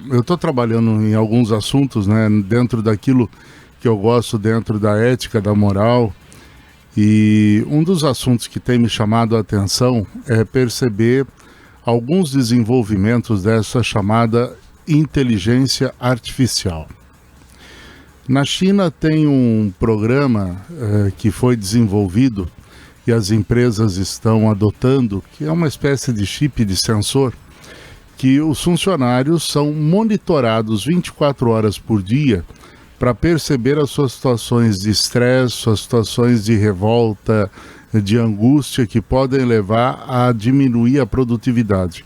eu estou trabalhando em alguns assuntos, né, dentro daquilo que eu gosto, dentro da ética, da moral, e um dos assuntos que tem me chamado a atenção é perceber alguns desenvolvimentos dessa chamada inteligência artificial. Na China tem um programa que foi desenvolvido e as empresas estão adotando, que é uma espécie de chip de sensor, que os funcionários são monitorados 24 horas por dia para perceber as suas situações de estresse, suas situações de revolta, de angústia, que podem levar a diminuir a produtividade.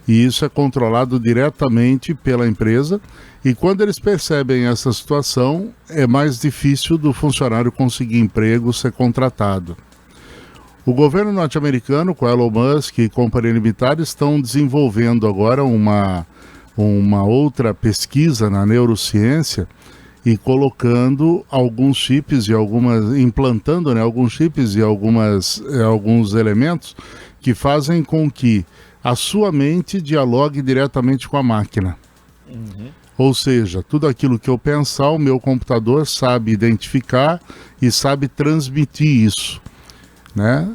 E isso é controlado diretamente pela empresa, e quando eles percebem essa situação, é mais difícil do funcionário conseguir emprego, ser contratado. O governo norte-americano, com Elon Musk e Companhia Limitada, estão desenvolvendo agora uma outra pesquisa na neurociência e colocando alguns chips e implantando, né, alguns chips e alguns elementos que fazem com que a sua mente dialogue diretamente com a máquina. Ou seja, tudo aquilo que eu pensar, o meu computador sabe identificar e sabe transmitir isso, né?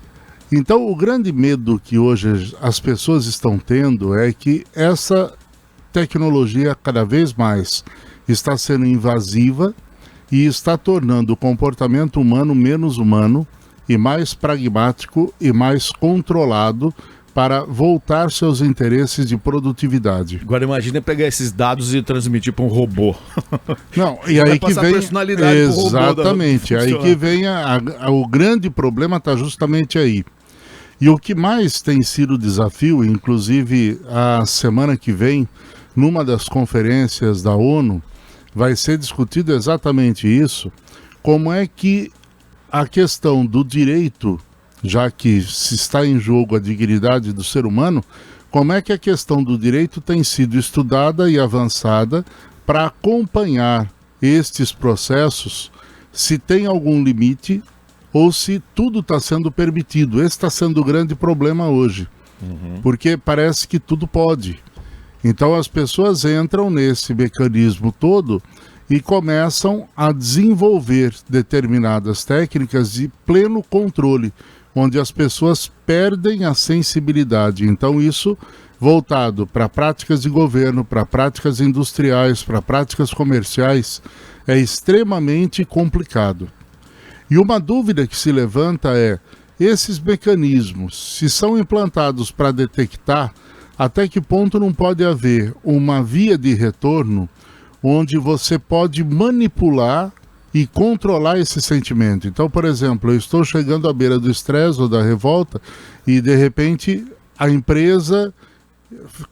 Então, o grande medo que hoje as pessoas estão tendo é que essa tecnologia cada vez mais está sendo invasiva e está tornando o comportamento humano menos humano e mais pragmático e mais controlado para voltar seus interesses de produtividade. Agora imagina pegar esses dados e transmitir para um robô. Não, e aí que vem personalidade exatamente, aí que vem o grande problema está justamente aí. E o que mais tem sido desafio, inclusive a semana que vem, numa das conferências da ONU, vai ser discutido exatamente isso, como é que a questão do direito, já que se está em jogo a dignidade do ser humano, como é que a questão do direito tem sido estudada e avançada para acompanhar estes processos, se tem algum limite ou se tudo está sendo permitido. Esse está sendo o grande problema hoje, porque parece que tudo pode. Então as pessoas entram nesse mecanismo todo e começam a desenvolver determinadas técnicas de pleno controle, onde as pessoas perdem a sensibilidade. Então isso voltado para práticas de governo, para práticas industriais, para práticas comerciais, é extremamente complicado. E uma dúvida que se levanta é, esses mecanismos, se são implantados para detectar, até que ponto não pode haver uma via de retorno onde você pode manipular e controlar esse sentimento. Então, por exemplo, eu estou chegando à beira do estresse ou da revolta e, de repente, a empresa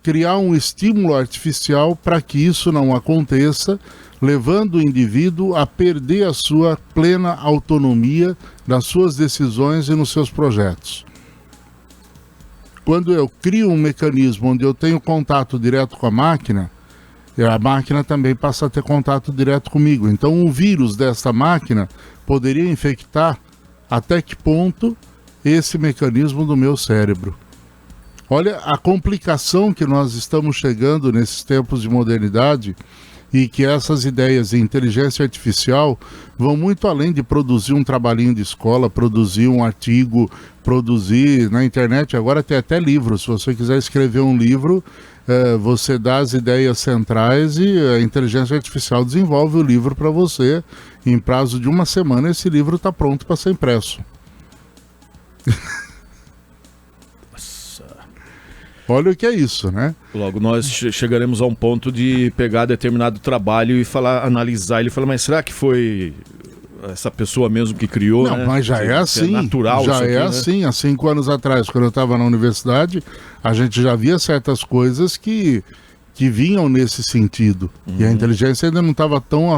criar um estímulo artificial para que isso não aconteça, levando o indivíduo a perder a sua plena autonomia nas suas decisões e nos seus projetos. Quando eu crio um mecanismo onde eu tenho contato direto com a máquina também passa a ter contato direto comigo. Então, um vírus dessa máquina poderia infectar até que ponto esse mecanismo do meu cérebro. Olha a complicação que nós estamos chegando nesses tempos de modernidade e que essas ideias de inteligência artificial vão muito além de produzir um trabalhinho de escola, produzir um artigo, produzir na internet. Agora tem até livro. Se você quiser escrever um livro, você dá as ideias centrais e a inteligência artificial desenvolve o livro para você. Em prazo de uma semana, esse livro está pronto para ser impresso. Olha o que é isso, né? Logo nós chegaremos a um ponto de pegar determinado trabalho e analisar ele e falar, mas será que foi essa pessoa mesmo que criou? Não, né? mas já é assim. É natural já isso aqui, é né? assim. Há 5 anos atrás, quando eu estava na universidade, a gente já via certas coisas que vinham nesse sentido. E a inteligência ainda não estava tão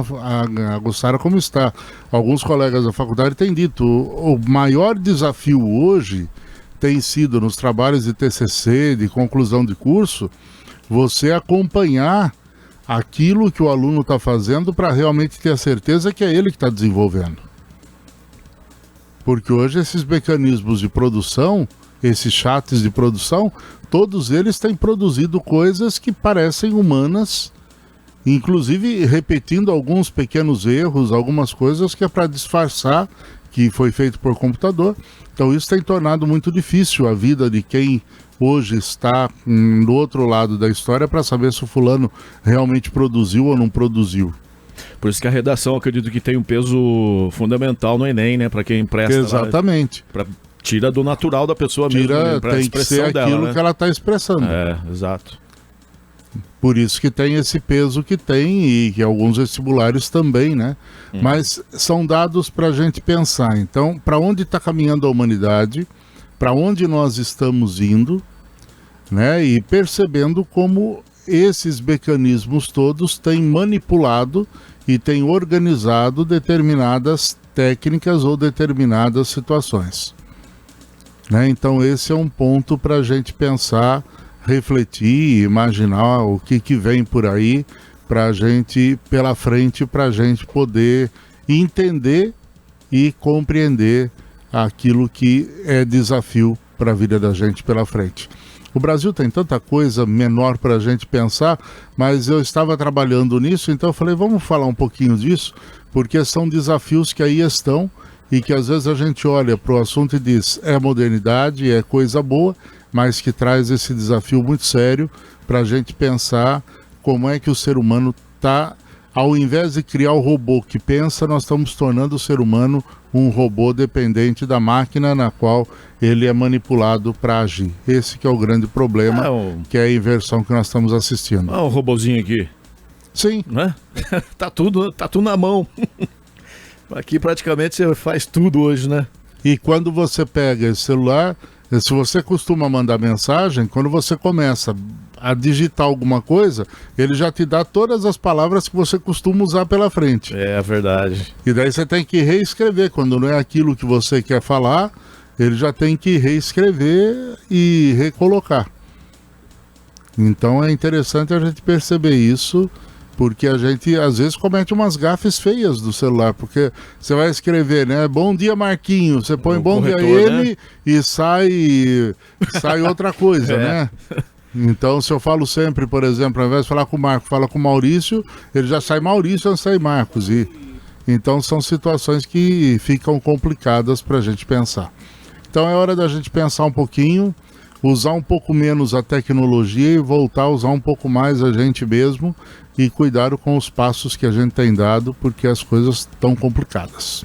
aguçada como está. Alguns colegas da faculdade têm dito, o maior desafio hoje tem sido nos trabalhos de TCC, de conclusão de curso, você acompanhar aquilo que o aluno está fazendo para realmente ter a certeza que é ele que está desenvolvendo. Porque hoje esses mecanismos de produção, esses chats de produção, todos eles têm produzido coisas que parecem humanas inclusive repetindo alguns pequenos erros, algumas coisas que é para disfarçar que foi feito por computador. Então isso tem tornado muito difícil a vida de quem hoje está do outro lado da história para saber se o fulano realmente produziu ou não produziu. Por isso que a redação, acredito que tem um peso fundamental no Enem, né? Para quem empresta. Exatamente. Tira do natural da pessoa mesmo, né? Tem que ser aquilo, né, que ela está expressando. Exato. Por isso que tem esse peso que tem e que alguns vestibulares também, né? Mas são dados para a gente pensar. Então, para onde está caminhando a humanidade, para onde nós estamos indo, né? E percebendo como esses mecanismos todos têm manipulado e têm organizado determinadas técnicas ou determinadas situações. Né? Então esse é um ponto para a gente pensar, refletir, imaginar o que vem por aí para a gente, pela frente, para a gente poder entender e compreender aquilo que é desafio para a vida da gente pela frente. O Brasil tem tanta coisa menor para a gente pensar, mas eu estava trabalhando nisso, então eu falei, vamos falar um pouquinho disso, porque são desafios que aí estão e que às vezes a gente olha para o assunto e diz, é modernidade, é coisa boa, mas que traz esse desafio muito sério para a gente pensar como é que o ser humano está, ao invés de criar o robô que pensa, nós estamos tornando o ser humano um robô dependente da máquina na qual ele é manipulado para agir. Esse que é o grande problema, que é a inversão que nós estamos assistindo. O robozinho aqui. Sim. Né? tá tudo na mão. Aqui praticamente você faz tudo hoje, né? E quando você pega esse celular, se você costuma mandar mensagem, quando você começa a digitar alguma coisa, ele já te dá todas as palavras que você costuma usar pela frente. É verdade. E daí você tem que reescrever. Quando não é aquilo que você quer falar, ele já tem que reescrever e recolocar. Então é interessante a gente perceber isso, porque a gente às vezes comete umas gafes feias do celular, porque você vai escrever, né? Bom dia, Marquinho. Você põe bom dia ele, né? E sai outra coisa, né? Então, se eu falo sempre, por exemplo, ao invés de falar com o Marco, fala com o Maurício, ele já sai Maurício, não sai Marcos. Então, são situações que ficam complicadas para a gente pensar. Então, é hora da gente pensar um pouquinho, usar um pouco menos a tecnologia e voltar a usar um pouco mais a gente mesmo e cuidado com os passos que a gente tem dado, porque as coisas estão complicadas.